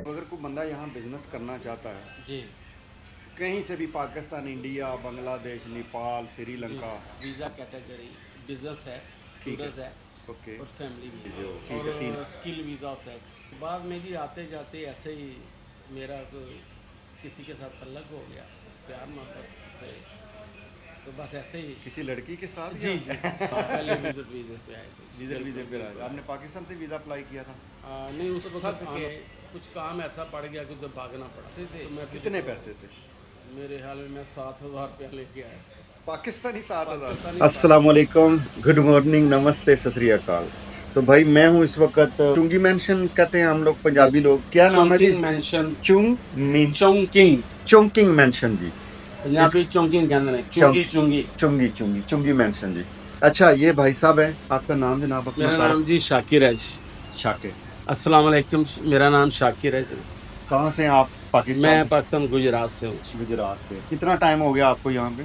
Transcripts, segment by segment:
अगर कोई बंदा यहाँ बिजनेस करना चाहता है जी कहीं से भी, पाकिस्तान, इंडिया, बांग्लादेश, नेपाल, जी। श्रीलंका। वीज़ा कैटेगरी बिजनेस है, ठीक है। टूरिस्ट है ओके। और फैमिली भी जो है ठीक है, तीन। और स्किल वीज़ा होता है। बाद में भी आते जाते ऐसे ही मेरा किसी के साथ तल्लक हो गया, प्यार मोहब्बत से, तो बस ऐसे ही। किसी लड़की के साथ जी या जी पहले विजिट वीज़े पे आए थे। विजिट वीजे बिल्कुल, पे आए? बिल्कुल। आपने पाकिस्तान से वीज़ा अप्लाई किया था? नहीं, उस वक्त के कुछ काम ऐसा पड़ गया कि उधर भागना पड़ा। ऐसे थे तो मैं फिर कितने पैसे थे? मेरे हाल में मैं 7,000 रुपया लेके आया था। पाकिस्तानी 7,000। पाकिस्तानी अस्सलाम वालेकुम, गुड मॉर्निंग, नमस्ते, सत श्री अकाल। तो भाई मैं हूँ इस वक्त चुंगी मेंशन कहते हैं हम लोग पंजाबी लोग, क्या नाम है जी? चोंकिंग मेंशन। चुंग चोंकिंग मेंशन जी। पंजाबी चोंकिंग कहते हैं, चुंगी चुंगी। चुंगी चुंगी चुंगी मेंशन जी। अच्छा, ये भाई साहब है, आपका नाम जनाब? अपना मेरा नाम जी शाकिर है जी। शाकिर। अस्सलाम वालेकुम, मेरा नाम शाकिर है जी। कहाँ से हैं आप? पाकिस्तान? मैं पाकिस्तान गुजरात से हूँ। गुजरात से। कितना टाइम हो गया आपको यहाँ पे?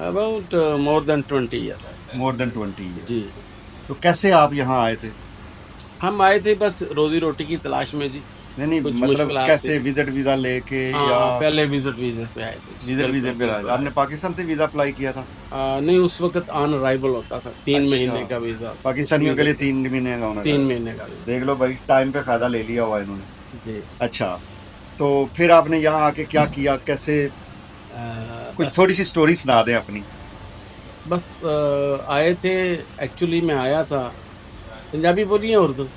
About more than 20 year. More than 20 जी। तो कैसे आप यहाँ आए थे? हम आए थे बस रोजी रोटी की तलाश में जी। नहीं कुछ मतलब मुश्किलात कैसे, थी। विजिट वीजा लेके या हाँ, पहले विजिट वीजे पे आए थे। विजिट वीजे पे आए? आपने पाकिस्तान से वीजा अप्लाई किया था? नहीं, उस वक्त ऑन अराइवल होता था, 3 अच्छा। महीने का वीज़ा। पाकिस्तानियों के लिए 3 महीने का होना 3 था। महीने का वीज़ा। देख लो भाई, टाइम पे फायदा ले लिया हुआ इन्होंने। जी। अच्छा, तो फिर आपने यहाँ आके क्या किया, कैसे? कुछ बस थोड़ी सी स्टोरी सुना दें अपनी। बस आए थे। एक्चुअली मैं आया था। पंजाबी बोलिए उर्दू?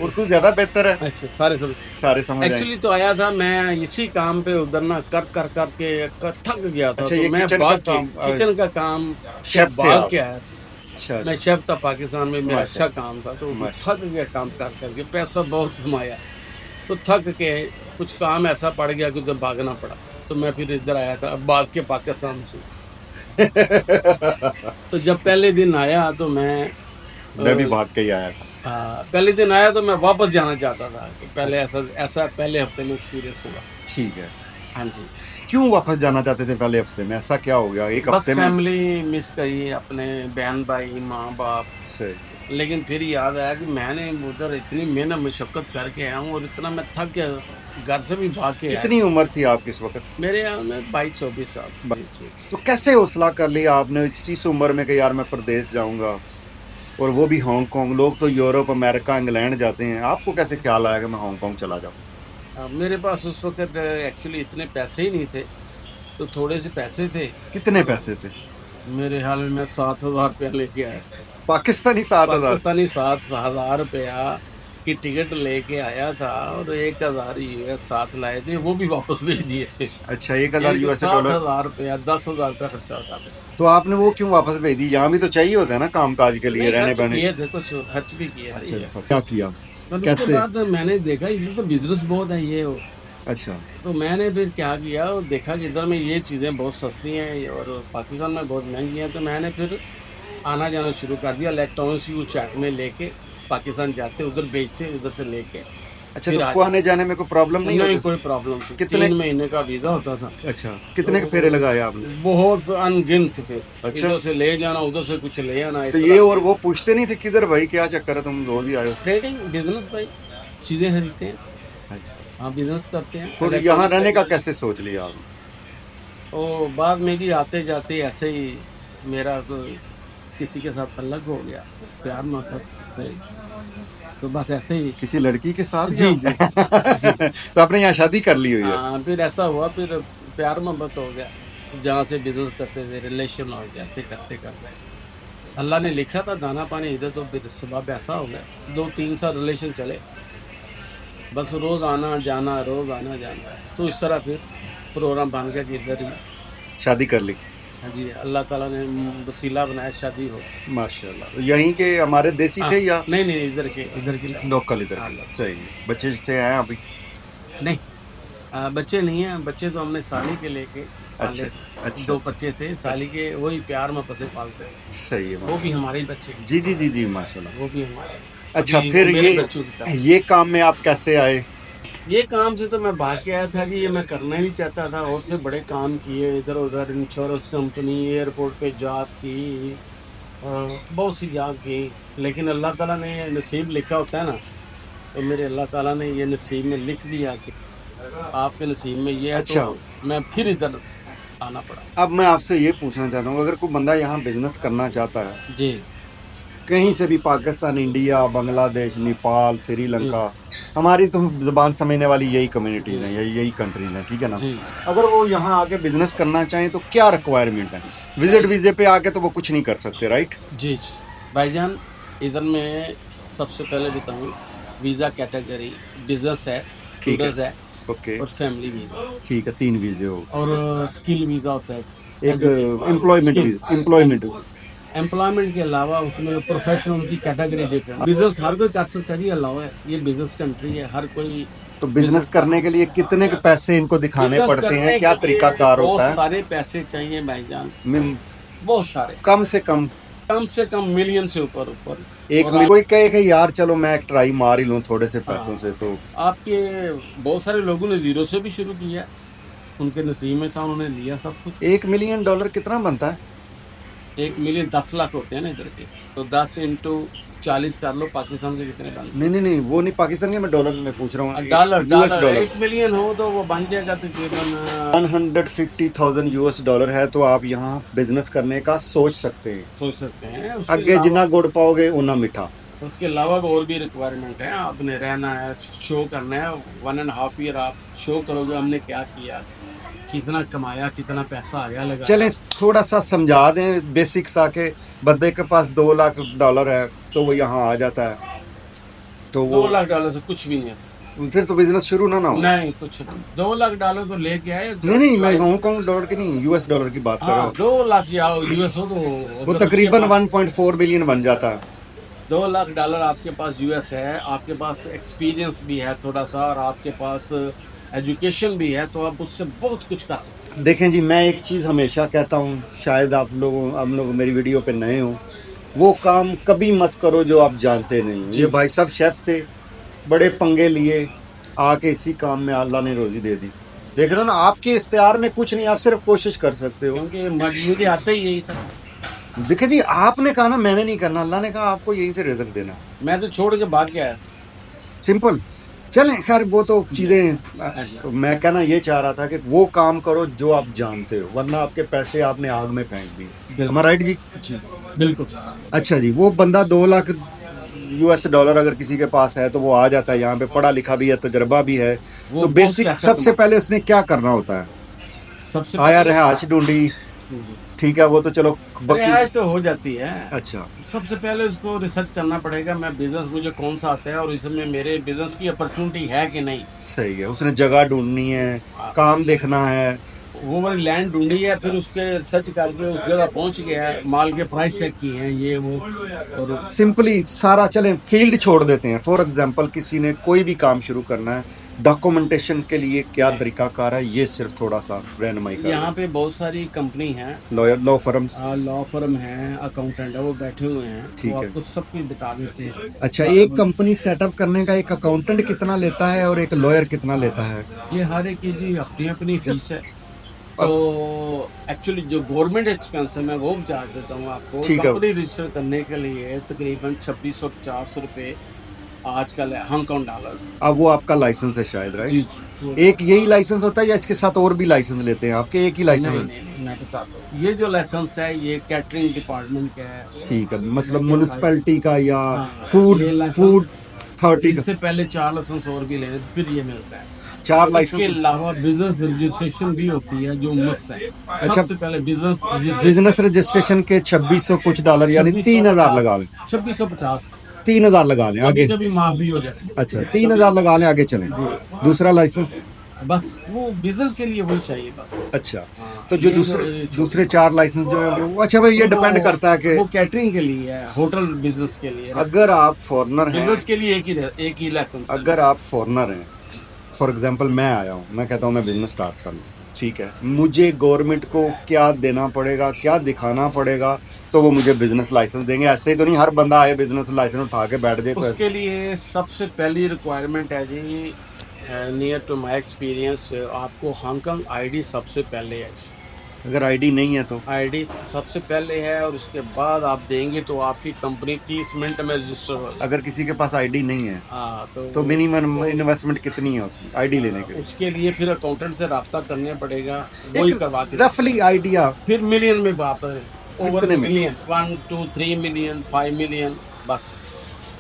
उर्दू ज्यादा बेहतर है, अच्छा, सारे सब। सारे समझ आए। एक्चुअली तो आया था मैं इसी काम पे, उधर ना कर के थक गया था। अच्छा, तो ये मैं किचन का भाग के काम, किचन का काम शेफ थे भाग आप? के आया। अच्छा मैं अच्छा। शेफ था पाकिस्तान में, मेरा अच्छा माशाल्लाह, काम था, तो माशाल्लाह। थक गया काम कर करके, पैसा बहुत कमाया, तो थक के कुछ काम ऐसा पड़ गया कि उधर भागना पड़ा। तो मैं फिर इधर आया था, अब भाग के पाकिस्तान से। तो जब पहले दिन आया तो मैं भी भाग के ही आया था। पहले दिन आया तो मैं वापस जाना चाहता था कि पहले ऐसा ऐसा पहले हफ्ते में एक्सपीरियंस हुआ। ठीक है। हाँ जी। क्यों वापस जाना चाहते थे पहले हफ्ते में? ऐसा क्या हो गया एक बस हफ्ते में? फैमिली मिस करी, अपने बहन भाई माँ बाप। से लेकिन फिर याद आया कि मैंने उधर इतनी मेहनत मशक्कत करके आया हूँ और इतना मैं थक गया, घर से भी भाग के आया। कितनी उम्र थी आपकी इस वक्त? मेरे यहाँ में 22-24 साल से। तो कैसे हौसला कर लिया आपने इस उम्र में कि यार मैं प्रदेश जाऊंगा, और वो भी हांगकांग? लोग तो यूरोप, अमेरिका, इंग्लैंड जाते हैं, आपको कैसे ख्याल आया कि मैं हांगकांग चला जाऊं? मेरे पास उस वक्त एक्चुअली इतने पैसे ही नहीं थे, तो थोड़े से पैसे थे। कितने पैसे थे? मेरे हाल में मैं 7,000 रुपया लेके आया था। पाकिस्तानी 7,000? पाकिस्तानी 7,000 रुपया की टिकट लेके आया था और 1,000 यूएस साथ लाए थे, वो भी वापस भेज दिए थे। अच्छा, 1,000 यूएसए डॉलर। 7,000 रुपया, 10,000 रुपया खर्चा था। तो आपने वो क्यों वापस भेज दी? यहाँ भी तो चाहिए होता है ना काम काज के लिए, नहीं, रहने खर्च बहने। किए थे, कुछ खर्च भी किए थे। अच्छा, क्या किया? तो उसके कैसे? बाद मैंने देखा इधर तो बिजनेस बहुत है ये वो। अच्छा। तो मैंने फिर क्या किया, और देखा कि इधर में ये चीज़ें बहुत सस्ती हैं और पाकिस्तान में बहुत महंगी हैं। तो मैंने फिर आना जाना शुरू कर दिया, इलेक्ट्रॉनिक्स की चैट में लेके पाकिस्तान जाते, उधर बेचते, उधर से लेके। अच्छा, फिर तो आपको आने जाने में कोई प्रॉब्लम नहीं नहीं, होती? कोई प्रॉब्लम नहीं। कितने- 3 महीने का वीज़ा होता था। अच्छा, कितने के फेरे लगाए आपने? बहुत अनगिनत थे। अच्छा। इधर से ले जाना, उधर से कुछ ले आना। तो ये और वो पूछते नहीं थे किधर भाई क्या चक्कर है, तुम रोज ही आए हो? ट्रेडिंग बिजनेस भाई, चीज़ें खरीदते हैं। अच्छा। हाँ, बिजनेस करते हैं। तो यहाँ रहने का कैसे सोच लिया आपने? तो बाद में भी आते जाते ऐसे ही मेरा किसी के साथ तल्लक हो गया, प्यार मोहब्बत से, तो बस ऐसे ही। किसी लड़की के साथ जी या? जी जी। तो आपने यहाँ शादी कर ली हुई है? हाँ, फिर ऐसा हुआ, फिर प्यार मोहब्बत हो गया, जहाँ से बिजनेस करते थे रिलेशन हो गया, ऐसे करते करते अल्लाह ने लिखा था दाना पानी इधर, तो फिर सबब ऐसा हो गया। 2-3 साल रिलेशन चले, बस रोज़ आना जाना, रोज़ आना जाना, तो इस तरह फिर प्रोग्राम बन गया कि इधर ही। शादी कर ली? हाँ जी, अल्लाह ताला ने वसीला बनाया, शादी हो। माशाल्लाह। यहीं के हमारे देसी थे या? नहीं नहीं, इधर के लोकल इधर हाँ, के? सही। बच्चे से हैं अभी? नहीं, बच्चे नहीं हैं। बच्चे तो हमने साली के लेके पाले। अच्छा अच्छा। 2 बच्चे थे साली के, वही प्यार में पसे पालते हैं। सही है, वो भी माशाल्लाह। हमारे ही बच्चे हैं। जी जी जी जी, माशाल्लाह। वो भी हमारे। अच्छा, अभी फिर मेरे बच्चों की तरह। ये काम में आप कैसे आए? ये काम से तो मैं भाग के आया था कि ये मैं करना ही नहीं चाहता था, और से बड़े काम किए इधर उधर, इंश्योरेंस कंपनी, एयरपोर्ट पे जॉब की, बहुत सी जॉब की, लेकिन अल्लाह ताला ने नसीब लिखा होता है ना, तो मेरे अल्लाह ताला ने ये नसीब में लिख दिया कि आपके नसीब में ये है, अच्छा। तो मैं फिर इधर आना पड़ा। अब मैं आपसे ये पूछना चाहता हूँ, अगर कोई बंदा यहाँ बिजनेस करना चाहता है, जी कहीं से भी, पाकिस्तान, इंडिया, बांग्लादेश, नेपाल, जी श्रीलंका, हमारी तो ज़बान समझने वाली यही जी कम्युनिटीज़ हैं, यही कंट्रीज़ हैं, ठीक है ना? जी अगर वो यहाँ आके बिजनेस करना चाहें तो क्या रिक्वायरमेंट है? विजिट वीज़े पे आके तो वो कुछ नहीं कर सकते, राइट? जी जी भाईजान, इधर मैं सबसे पहले बताऊँ, वीज़ा कैटेगरी बिजनेस है, ठीक है। टूरिस्ट है ओके, और फैमिली वीज़ा ठीक है, 3 वीज़े हो। और स्किल वीज़ा होता है। एक एम्प्लॉयमेंट। एम्प्लॉयमेंट के अलावा उसमें प्रोफेशनल की कैटेगरी डिफरेंट। बिजनेस हर कोई कर सकता है जी, अलावा है, ये बिजनेस कंट्री है, हर कोई तो बिजनेस करने के लिए कितने के पैसे इनको दिखाने बिजनेस पड़ते हैं? करने क्या के लिए तरीकाकार बहुत होता है? सारे पैसे चाहिए भाईजान, मिन बहुत सारे, कम से कम कम से कम मिलियन से ऊपर ऊपर। एक और कोई कहे कि यार चलो मैं एक ट्राई मार ही लूँ थोड़े से पैसों से, तो आपके बहुत सारे लोगों ने जीरो से भी शुरू किया, उनके नसीब में था, उन्होंने लिया सब कुछ। $1 मिलियन कितना बनता है? 1 मिलियन 10 लाख होते हैं ना इधर के, तो 10 इंटू 40 कर लो, पाकिस्तान के कितने बन नहीं, वो नहीं पाकिस्तान के, मैं डॉलर में पूछ रहा हूँ। Dollar US dollar dollar 1 million हो तो वो बन जाएगा तकरीबन 150,000 यूएस डॉलर है, तो आप यहाँ बिजनेस करने का सोच सकते हैं। सोच सकते हैं। अगे जितना गुड़ पाओगे उतना मीठा। उसके अलावा और भी रिक्वायरमेंट है, आपने रहना है, शो करना है, 1.5 ईयर आप शो करोगे हमने क्या किया, कितना कमाया, कितना पैसा आया लगा। चलें थोड़ा सा समझा दें बेसिक्स आके। बंदे के पास $2 लाख है तो वो यहाँ आ जाता है, तो वो $2 लाख से कुछ भी नहीं है। फिर तो बिजनेस शुरू ना हो। नहीं कुछ नहीं, $2 लाख तो लेके आए। नहीं, मैं हांगकांग डॉलर की नहीं, यूएस डॉलर की बात कर रहा हाँ, हूँ। 2 लाख या यूएस हो तो वो तकरीबन 1.4 बिलियन बन जाता है। $2 लाख आपके पास यूएस है, आपके पास एक्सपीरियंस भी है थोड़ा सा, और आपके पास एजुकेशन भी है, तो आप उससे बहुत कुछ कर सकते हैं। देखें जी, मैं एक चीज़ हमेशा कहता हूँ, शायद आप लोग मेरी वीडियो पे नए हो, वो काम कभी मत करो जो आप जानते नहीं हो। ये भाई साहब शेफ थे, बड़े पंगे लिए, आके इसी काम में अल्लाह ने रोजी दे दी। देख रहे हो ना, आपके इख्तियार में कुछ नहीं, आप सिर्फ कोशिश कर सकते हो। क्योंकि मुझे आता ही यही था। देखिए जी, आपने कहा ना मैंने नहीं करना, अल्लाह ने कहा आपको यहीं से रिज़्क देना। मैं तो छोड़ के भाग के आया। सिंपल। चलें खैर, वो तो चीज़ें, मैं कहना ये चाह रहा था कि वो काम करो जो आप जानते हो, वरना आपके पैसे आपने आग में फेंक दिए। am I right जी? जी बिल्कुल। अच्छा जी, वो बंदा $2 लाख यूएस डॉलर अगर किसी के पास है तो वो आ जाता है यहाँ पे, पढ़ा लिखा भी है, तजर्बा भी है, वो तो बहुत बेसिक पैसा सबसे पहले उसने क्या करना होता है? सबसे आया रिहायश ढूंढी, ठीक है, वो तो चलो रिहायश तो हो जाती है। अच्छा, सबसे पहले उसको रिसर्च करना पड़ेगा, मैं बिजनेस मुझे कौन सा आता है और इसमें मेरे बिजनेस की अपॉर्चुनिटी है कि नहीं। सही है। उसने जगह ढूंढनी है, काम देखना है, वो मैंने लैंड ढूंढी है, फिर उसके सर्च करके उस जगह पहुंच गया है, माल के प्राइस चेक किए हैं, ये वो, और सिंपली सारा। चलें फील्ड छोड़ देते हैं। फॉर एग्जांपल किसी ने कोई भी काम शुरू करना है, डॉक्यूमेंटेशन के लिए क्या तरीकाकार है, ये सिर्फ थोड़ा सा रहनुमाई कर। यहाँ पे बहुत सारी कंपनी है, लॉ फर्म्स, लॉ फर्म है, अकाउंटेंट है, वो बैठे हुए हैं, ठीक वो है। आपको सब कुछ बता देते हैं। अच्छा, एक कंपनी सेटअप करने का एक अकाउंटेंट कितना लेता है और एक लॉयर कितना लेता है? ये हर एक की जी अपनी अपनी फीस है। तो एक्चुअली जो गवर्नमेंट एक्सपेंस है मैं वो बता देता हूँ आपको। ठीक है। कंपनी रजिस्टर करने के लिए तकरीबन 2650 रुपये आजकल है, हांगकांग डॉलर। अब वो आपका लाइसेंस है शायद, राइट? जी एक यही लाइसेंस होता है या इसके साथ और भी लाइसेंस लेते हैं? आपके एक ही लाइसेंस नहीं, है? नहीं, मैं बताता हूँ। ये जो लाइसेंस है ये कैटरिंग डिपार्टमेंट का है। ठीक है, मतलब म्यूनिसिपैलिटी का या हाँ, फूड ये लाइसेंस- फूड अथॉरिटी का? इससे पहले 4 लाइसेंस और भी लेने फिर ये मिलता है। 4 इसके लाइसेंस। अलावा बिजनेस रजिस्ट्रेशन भी होती है जो मस्त है। अच्छा। सबसे पहले बिजनेस बिजनेस रजिस्ट्रेशन के 2600 कुछ डॉलर यानी 3000 लगा लें। 2650 3000 लगा लें आगे। कभी माफ भी हो जाए। अच्छा, 3000 लगा लें, आगे चलें। दूसरा लाइसेंस? बस वो बिजनेस के लिए वही चाहिए बस। अच्छा, हाँ, तो जो ये दूसरे 4 लाइसेंस जो है वो, अच्छा भाई, ये डिपेंड करता है कि वो कैटरिंग के लिए है, होटल बिजनेस के लिए। अगर आप फॉरेनर हैं, बिजनेस के लिए एक ही लाइसेंस। अगर आप फॉरेनर हैं, फॉर एग्जांपल मैं आया हूँ, मैं कहता हूँ मैं बिजनेस स्टार्ट कर लूँ, ठीक है, मुझे गवर्नमेंट को क्या देना पड़ेगा, क्या दिखाना पड़ेगा तो वो मुझे बिजनेस लाइसेंस देंगे? ऐसे ही तो नहीं हर बंदा आए बिजनेस लाइसेंस उठा के बैठ जाए। तो उसके लिए सबसे पहली रिक्वायरमेंट है जी, नियर टू माई एक्सपीरियंस, आपको हांगकांग आईडी सबसे पहले है। अगर आईडी नहीं है तो? आईडी सबसे पहले है और उसके बाद आप देंगे तो आपकी कंपनी 30 मिनट में रजिस्टर हो। अगर किसी के पास आईडी नहीं है हाँ तो मिनिमम इन्वेस्टमेंट कितनी है उसकी आईडी लेने के लिए? उसके लिए फिर अकाउंटेंट से रब्ता करना पड़ेगा, वही करवाते रफली आइडिया फिर मिलियन में बात है, ओवर कितने में? मिलियन, 1 2 3 मिलियन 5 मिलियन बस।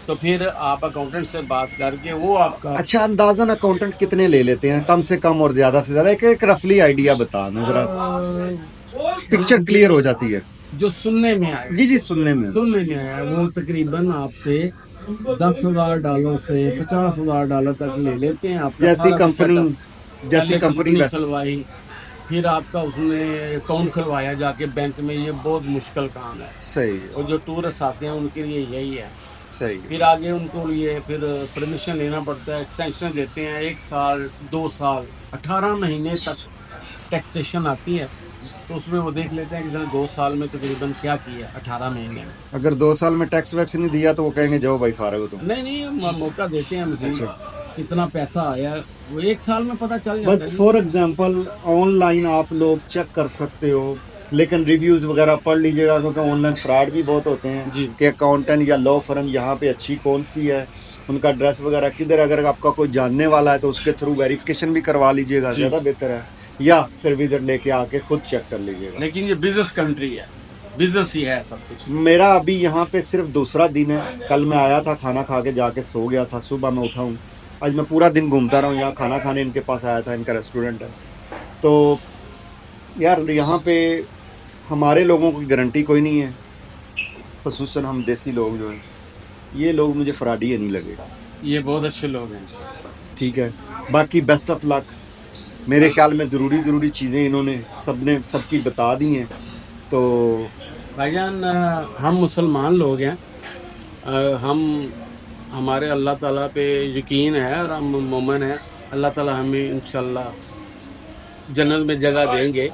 तो फिर आप अकाउंटेंट से बात करके वो आपका अच्छा, अंदाजन अकाउंटेंट कितने ले लेते हैं, कम से कम और ज्यादा से ज्यादा? एक रफली आइडिया बता दो जरा, पिक्चर क्लियर हो जाती है। जो सुनने में आया, जी जी, सुनने में सुनने में आया वो तकरीबन आपसे $10,000 से $50,000 तक ले लेते हैं। आपका जैसी सारा कंपनी setup, जैसी पहले कंपनी वैसे खुलवाई, फिर आपका उसने अकाउंट खुलवाया जाके बैंक में, ये बहुत मुश्किल काम है। सही है, और जो टूरिस्ट आते हैं उनके लिए यही है। सही है। फिर आगे उनको लिए फिर परमिशन लेना पड़ता है, सैंक्शन देते हैं 1 साल 2 साल 18 महीने तक टैक्सेशन आती है, तो उसमें वो देख लेते हैं कि इसने 2 साल में तकरीबन क्या किया 18 महीने में। अगर 2 साल में टैक्स वैक्स नहीं दिया तो वो कहेंगे जाओ भाई फारग हो तुम। नहीं नहीं, मौका देते हैं मुझे, कितना पैसा आया वो 1 साल में पता चल जाता बट है। फॉर एग्जांपल ऑनलाइन आप लोग चेक कर सकते हो, लेकिन रिव्यूज वगैरह पढ़ लीजिएगा क्योंकि ऑनलाइन फ्रॉड भी बहुत होते हैं जी। कि अकाउंटेंट या लॉ फर्म यहाँ पे अच्छी कौन सी है, उनका एड्रेस वगैरह किधर, अगर आपका कोई जानने वाला है तो उसके थ्रू वेरिफिकेशन भी करवा लीजिएगा, जी। ज़्यादा बेहतर है, या फिर विजिट लेके आके खुद चेक कर लीजिएगा। लेकिन ये बिजनेस कंट्री है, बिजनेस ही है सब कुछ। मेरा अभी यहाँ पे सिर्फ दूसरा दिन है, कल मैं आया था, खाना खा के जाके सो गया था, सुबह मैं उठा हूँ, आज मैं पूरा दिन घूमता रहा हूँ, यहाँ खाना खाने इनके पास आया था, इनका रेस्टोरेंट है। तो यार यहाँ पे हमारे लोगों की गारंटी कोई नहीं है, खुसूसन हम देसी लोग जो हैं, ये लोग मुझे फ्रॉडी नहीं लगेगा। ये बहुत अच्छे लोग हैं। ठीक है, बाकी बेस्ट ऑफ लक। मेरे ख्याल में ज़रूरी चीज़ें इन्होंने सबकी बता दी हैं। तो भाईजान हम मुसलमान लोग हैं, हमारे अल्लाह ताला पे यकीन है और हम मोमिन हैं। अल्लाह ताला हमें इंशाल्लाह जन्नत में जगह देंगे।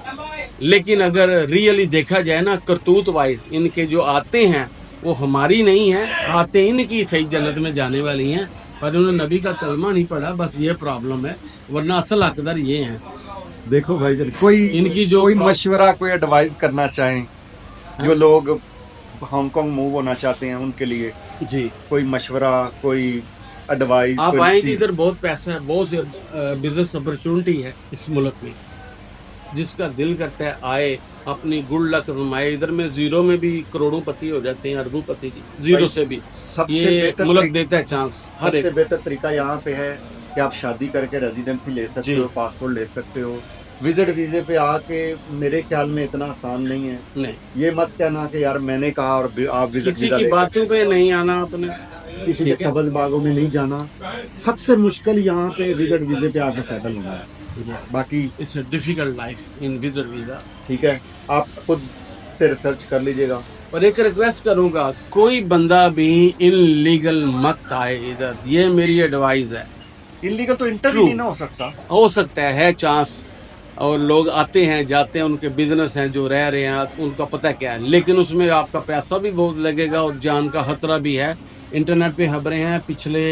लेकिन अगर रियली देखा जाए ना, करतूत वाइज इनके जो आते हैं वो हमारी नहीं है, आते इनकी सही जन्नत में जाने वाली हैं, पर उन्होंने नबी का कलमा नहीं पढ़ा, बस ये प्रॉब्लम है, वरना असल हकदार ये हैं। देखो भाई जन, कोई इनकी जो कोई मशवरा, कोई एडवाइस करना चाहें, जो लोग हांगकांग मूव होना चाहते हैं उनके लिए जी, कोई मशवरा, कोई एडवाइस? आप आएंगे, इधर बहुत पैसा है, बहुत से बिजनेस अपॉर्चुनिटी है इस मुल्क में, जिसका दिल करता है आए, अपनी गुड लक रमाए। इधर में जीरो में भी करोड़ों पति हो जाते हैं, अरबों पति की, जीरो से भी सबसे ये बेहतर मुल्क देता है चांस हर सबसे एक। बेहतर तरीका यहाँ पे है कि आप शादी करके रेजिडेंसी ले सकते जी। हो, पासपोर्ट ले सकते हो। विजिट वीजे पे आके मेरे ख्याल में इतना आसान नहीं है। नहीं, ये मत कहना कि यार मैंने कहा और आप विजिट किसी वीजा की ले, बातों पे नहीं आना आपने, किसी के ठीक है? सब्ज बागों में नहीं जाना। सबसे मुश्किल यहाँ पे विजिट वीजे पे आके सेटल होना है। बाकी it's a difficult life in visit visa. ठीक है, आप खुद से रिसर्च कर लीजिएगा। और एक रिक्वेस्ट करूंगा, कोई बंदा भी इनलीगल मत आए इधर, ये मेरी एडवाइस है। इलीगल तो इंटर True. नहीं ना हो सकता है चांस, और लोग आते हैं जाते हैं, उनके बिजनेस हैं जो रह रहे हैं, उनका पता क्या है, लेकिन उसमें आपका पैसा भी बहुत लगेगा और जान का खतरा भी है। इंटरनेट पे खबरें हैं, पिछले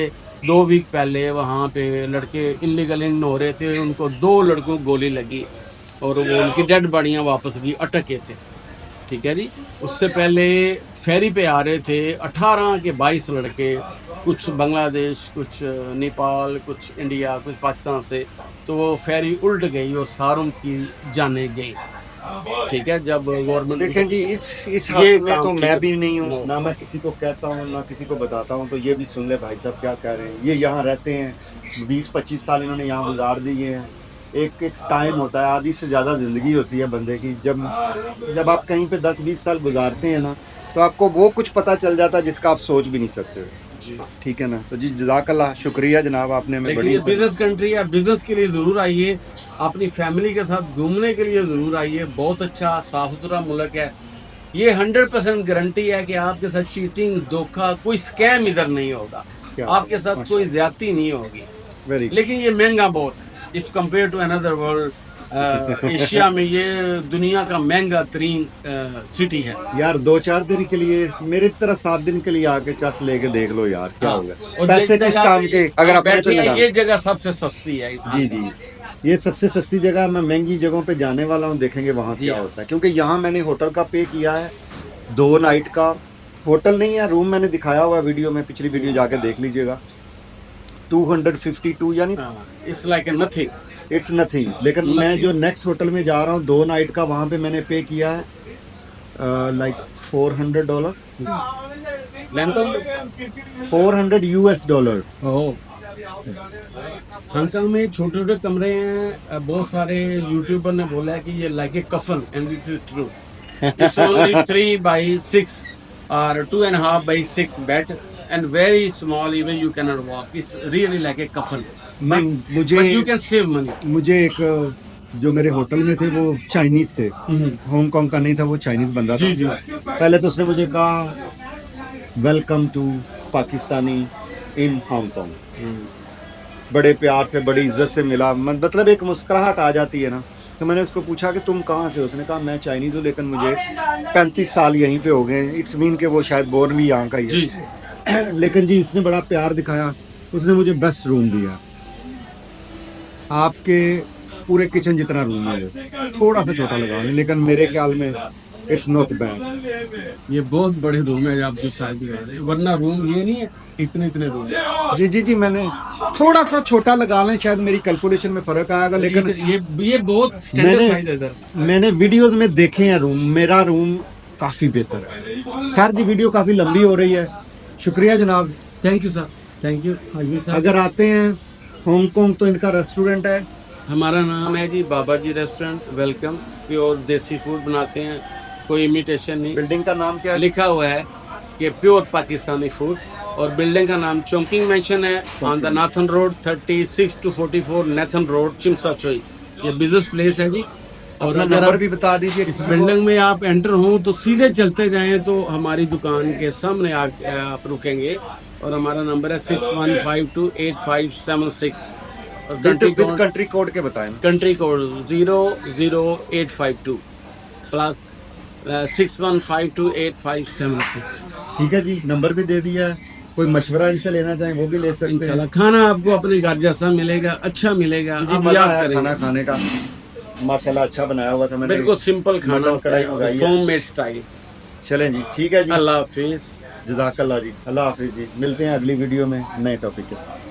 2 वीक पहले वहाँ पे लड़के इलीगल इन हो रहे थे, उनको 2 लड़कों को गोली लगी और वो उनकी डेड बॉडियाँ वापस की अटके थे। ठीक है जी, उससे पहले फेरी पे आ रहे थे 18 के 22 लड़के, कुछ बांग्लादेश, कुछ नेपाल, कुछ इंडिया, कुछ पाकिस्तान से, तो वो फेरी उल्ट गई और सारों की जानें गई। ठीक है, जब गवर्नमेंट देखें जी, इस ये हक में काम तो ठीक मैं है। भी नहीं हूँ, No. ना मैं किसी को कहता हूँ ना किसी को बताता हूँ, तो ये भी सुन ले भाई साहब क्या कह रहे हैं। ये यहाँ रहते हैं, 20-25 साल इन्होंने यहाँ गुजार दिए हैं। एक एक टाइम होता है, आधी से ज़्यादा ज़िंदगी होती है बंदे की। जब आप कहीं पे 10-20 साल गुजारते हैं ना, तो आपको वो कुछ पता चल जाता है जिसका आप सोच भी नहीं सकते। जी। ठीक है ना? तो जी जज़ाकल्लाह, शुक्रिया जनाब, आपने हमें लेकिन बड़ी ये बिजनेस कंट्री है, बिजनेस के लिए जरूर आइए, अपनी फैमिली के साथ घूमने के लिए जरूर आइए। बहुत अच्छा साफ सुथरा मुल्क है। ये 100% गारंटी है कि आपके साथ चीटिंग, धोखा, कोई स्कैम इधर नहीं होगा, क्या आपके साथ कोई ज्यादती नहीं होगी। वेरी लेकिन ये महंगा बहुत है if compare to another world. Asia में ये दुनिया का महंगा तरीन सिटी है। यार 2-4 दिन के लिए, मेरी तरह 7 दिन के लिए आके चस लेके देख लो यार, क्या हाँ। होगा। और पैसे जिस किस जगह काम पे के, अगर अपने पे बैठे हैं, लगा। ये जगह सबसे सस्ती है। जी जी, ये सबसे सस्ती जगह, मैं महंगी जगहों पे जाने वाला हूँ, देखेंगे वहाँ जी क्या हाँ। होता है। क्योंकि यहाँ मैंने होटल का पे किया है 2 नाइट का, होटल नहीं है, रूम मैंने दिखाया हुआ है वीडियो में, पिछली वीडियो जाके देख लीजिएगा। 252 यानी it's like nothing. It's nothing. लेकिन मैं जो नेक्स्ट होटल में जा रहा हूँ 2 नाइट का, वहाँ पे मैंने पे किया है लाइक $400, लेंथ 400 US डॉलर। ओह, हांगकांग में छोटे छोटे कमरे हैं। बहुत सारे यूट्यूबर ने बोला है कि ये लाइक ए कफन, and this is true. It's only 3x6 or 2.5x6 bed and very small, even you cannot walk. It's really like a coffin. नहीं, But मुझे you can save money. मुझे एक जो मेरे होटल में थे वो चाइनीज थे, हांगकांग का नहीं था, वो चाइनीज बंदा था। जी, जी। पहले तो उसने मुझे कहा welcome to Pakistani in Hong Kong, बड़े प्यार से बड़ी इज्जत से मिला, मतलब एक मुस्कुराहट आ जाती है ना। तो मैंने उसको पूछा कि तुम कहाँ से हो? उसने कहा मैं चाइनीज हूँ, लेकिन मुझे 35 साल यहीं पे हो गए। इट्स मीन के वो शायद बोर्न भी यहाँ का ही जी, है। लेकिन जी उसने बड़ा प्यार दिखाया, उसने मुझे बेस्ट रूम दिया, आपके पूरे किचन जितना रूम है वो, थोड़ा सा छोटा लगा, लेकिन मेरे ख्याल में इट्स नॉट बैड। ये बहुत बड़े रूम है आप जो शादी कर रहे हैं, वरना रूम ये नहीं है, इतने इतने रूम है। जी जी जी, मैंने थोड़ा सा छोटा लगा लें, शायद मेरी कैलकुलेशन में फर्क आएगा, लेकिन ये बहुत स्टैंडर्ड मैंने साइज है इधर। मैंने वीडियोस में देखे हैं रूम, मेरा रूम काफी बेहतर है। खैर जी, वीडियो काफी लंबी हो रही है, शुक्रिया जनाब। Thank you sir, thank you Hazmi साहब। अगर आते हैं हांगकांग तो इनका रेस्टोरेंट है, हमारा नाम है जी बाबा जी रेस्टोरेंट। वेलकम, प्योर देसी फूड बनाते हैं, कोई इमिटेशन नहीं। बिल्डिंग का नाम क्या है? लिखा हुआ है कि प्योर पाकिस्तानी फूड, और बिल्डिंग का नाम चोंकिंग मेंशन है on the Nathan road 36 to 44 Nathan road, Tsim Sha Tsui. ये बिजनेस प्लेस है जी। और अपना अगर नंबर आप भी बता दीजिए इस किसी को। बिल्डिंग में आप एंटर हो तो सीधे चलते जाएं तो हमारी दुकान के सामने आप रुकेंगे, और हमारा नंबर है 61528576, और विद कंट्री कोड के बताएं। Country code 00852 plus 61528576। ठीक है जी, नंबर भी दे दिया है। कोई मशवरा इनसे लेना चाहें वो भी ले सकते हैं। इंशाल्लाह खाना आपको अपने घर जैसा मिलेगा, अच्छा मिलेगा। जी, आप मजा याद आया करेंगे। खाना खाने का, माशाल्लाह अच्छा बनाया हुआ था। मैंने बिल्कुल सिंपल खाना, मटन कढ़ाई मंगाई है। Home made style. चलें जी, ठीक है जी, अल्लाह हाफिज। जज़ाकल्लाह जी, अल्लाह हाफिज़ जी। मिलते हैं अगली वीडियो में नए टॉपिक के साथ।